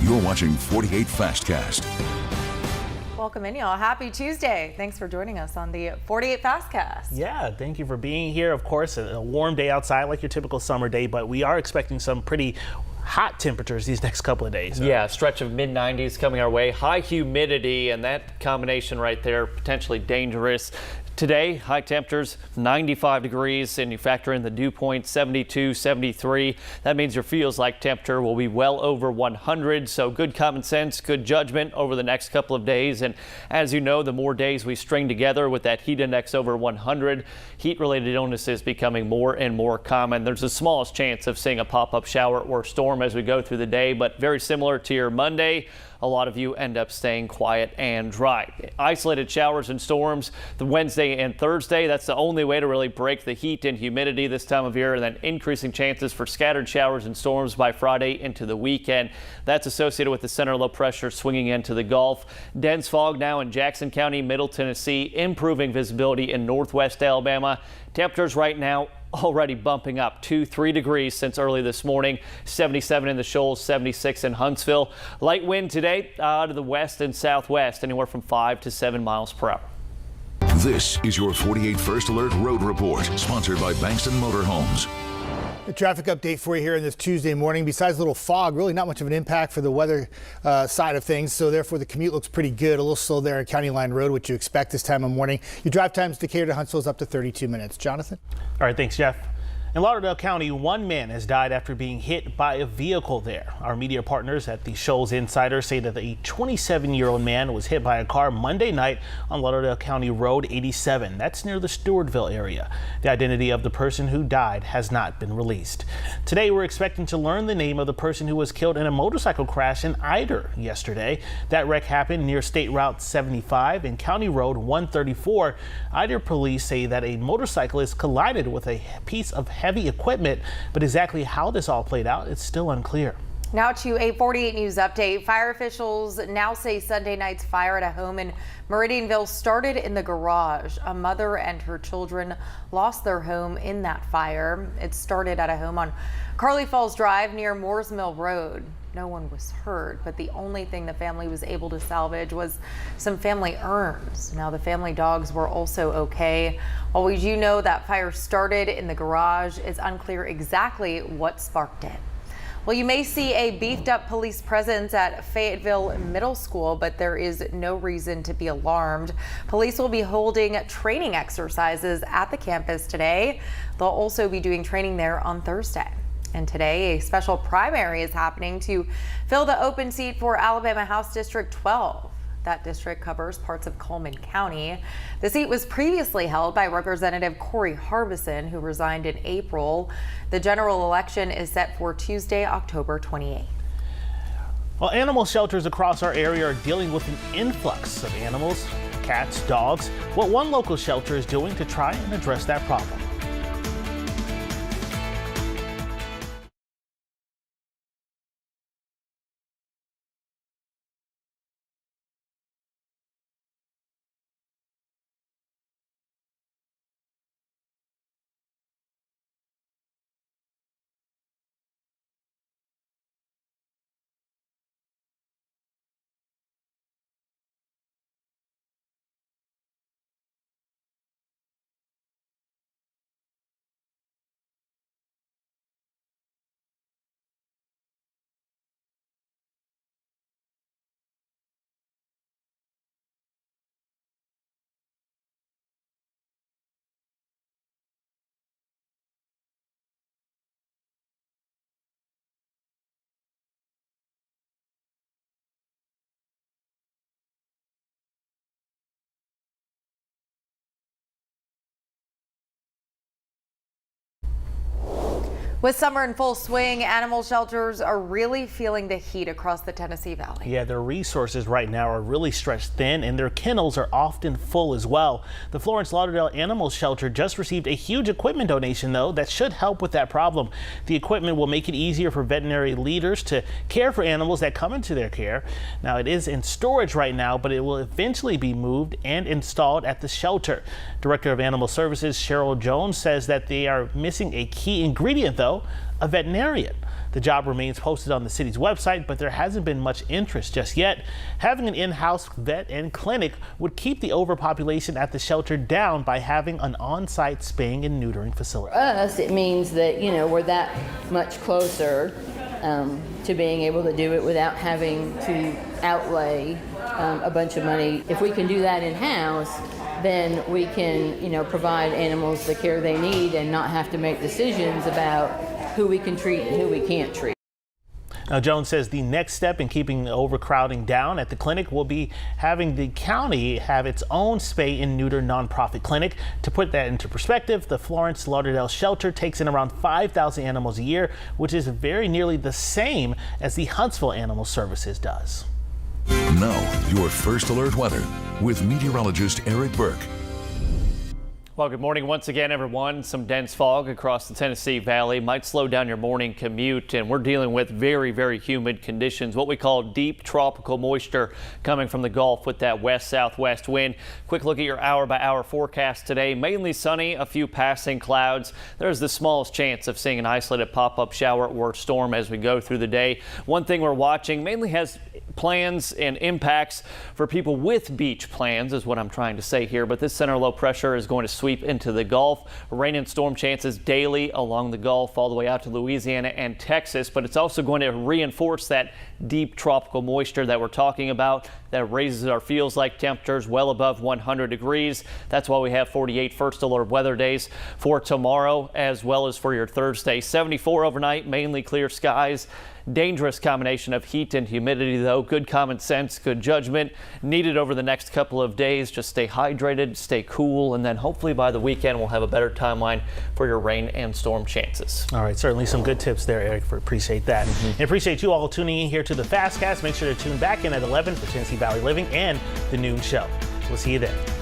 You're watching 48 Fastcast. Welcome in, y'all. Happy Tuesday. Thanks for joining us on the 48 Fastcast. Yeah, thank you for being here. Of course, a warm day outside like your typical summer day, but we are expecting some pretty hot temperatures these next couple of days. Yeah, stretch of mid-90s coming our way. High humidity, and that combination right there potentially dangerous. Today, high temperatures, 95 degrees, and you factor in the dew point, 72, 73. That means your feels like temperature will be well over 100. So good common sense, good judgment over the next couple of days. And as you know, the more days we string together with that heat index over 100, heat-related illnesses becoming more and more common. There's the smallest chance of seeing a pop-up shower or storm as we go through the day, but very similar to your Monday. A lot of you end up staying quiet and dry. Isolated showers and storms the Wednesday and Thursday. That's the only way to really break the heat and humidity this time of year, and then increasing chances for scattered showers and storms by Friday into the weekend. That's associated with the center low pressure swinging into the Gulf. Dense fog now in Jackson County, Middle Tennessee, improving visibility in northwest Alabama. Temperatures right now already bumping up 2-3 degrees since early this morning. 77 in the Shoals, 76 in Huntsville. Light wind today out of the west and southwest, anywhere from 5 to 7 miles per hour. This is your 48 First Alert Road Report, sponsored by Bankston Motorhomes. The traffic update for you here on this Tuesday morning. Besides a little fog, really not much of an impact for the weather side of things. So therefore, the commute looks pretty good. A little slow there at County Line Road, which you expect this time of morning. Your drive times Decatur to Huntsville is up to 32 minutes. Jonathan? All right, thanks, Jeff. In Lauderdale County, one man has died after being hit by a vehicle there. Our media partners at the Shoals Insider say that a 27-year-old man was hit by a car Monday night on Lauderdale County Road 87. That's near the Stewartville area. The identity of the person who died has not been released. Today, we're expecting to learn the name of the person who was killed in a motorcycle crash in Ider yesterday. That wreck happened near State Route 75 and County Road 134. Ider police say that a motorcyclist collided with a piece of heavy equipment, but exactly how this all played out, it's still unclear. Now to a 48 News update. Fire officials now say Sunday night's fire at a home in Meridianville started in the garage. A mother and her children lost their home in that fire. It started at a home on Carly Falls Drive near Moores Mill Road. No one was hurt, but the only thing the family was able to salvage was some family urns. Now the family dogs were also okay. While we do know that fire started in the garage, it's unclear exactly what sparked it. Well, you may see a beefed up police presence at Fayetteville Middle School, but there is no reason to be alarmed. Police will be holding training exercises at the campus today. They'll also be doing training there on Thursday. And today, a special primary is happening to fill the open seat for Alabama House District 12. That district covers parts of Coleman County. The seat was previously held by Representative Corey Harbison, who resigned in April. The general election is set for Tuesday, October 28th. Well, animal shelters across our area are dealing with an influx of animals, cats, dogs. What one local shelter is doing to try and address that problem. With summer in full swing, animal shelters are really feeling the heat across the Tennessee Valley. Yeah, their resources right now are really stretched thin, and their kennels are often full as well. The Florence Lauderdale Animal Shelter just received a huge equipment donation, though, that should help with that problem. The equipment will make it easier for veterinary leaders to care for animals that come into their care. Now, it is in storage right now, but it will eventually be moved and installed at the shelter. Director of Animal Services Cheryl Jones says that they are missing a key ingredient, though. though, a veterinarian. The job remains posted on the city's website, but there hasn't been much interest just yet. Having an in-house vet and clinic would keep the overpopulation at the shelter down by having an on-site spaying and neutering facility. For us, it means that, we're that much closer to being able to do it without having to outlay a bunch of money. If we can do that in-house, then we can, provide animals the care they need and not have to make decisions about who we can treat and who we can't treat. Now, Jones says the next step in keeping the overcrowding down at the clinic will be having the county have its own spay and neuter nonprofit clinic. To put that into perspective, the Florence Lauderdale shelter takes in around 5,000 animals a year, which is very nearly the same as the Huntsville Animal Services does. Now, your first alert weather with meteorologist Eric Burke. Well, good morning once again, everyone. Some dense fog across the Tennessee Valley might slow down your morning commute, and we're dealing with very, very humid conditions, what we call deep tropical moisture coming from the Gulf with that west-southwest wind. Quick look at your hour-by-hour forecast today. Mainly sunny, a few passing clouds. There's the smallest chance of seeing an isolated pop-up shower or storm as we go through the day. One thing we're watching mainly has plans and impacts for people with beach plans is what I'm trying to say here, but this center low pressure is going to sweep into the Gulf. Rain and storm chances daily along the Gulf all the way out to Louisiana and Texas, but it's also going to reinforce that deep tropical moisture that we're talking about that raises our feels like temperatures well above 100 degrees. That's why we have 48 first alert weather days for tomorrow as well as for your Thursday. 74 overnight, mainly clear skies. Dangerous combination of heat and humidity, though. Good common sense, good judgment needed over the next couple of days. Just stay hydrated, stay cool, and then hopefully by the weekend we'll have a better timeline for your rain and storm chances. All right, certainly some good tips there, Eric. Appreciate that. And appreciate you all tuning in here to the Fastcast. Make sure to tune back in at 11 for Tennessee Valley Living and the noon show. We'll see you then.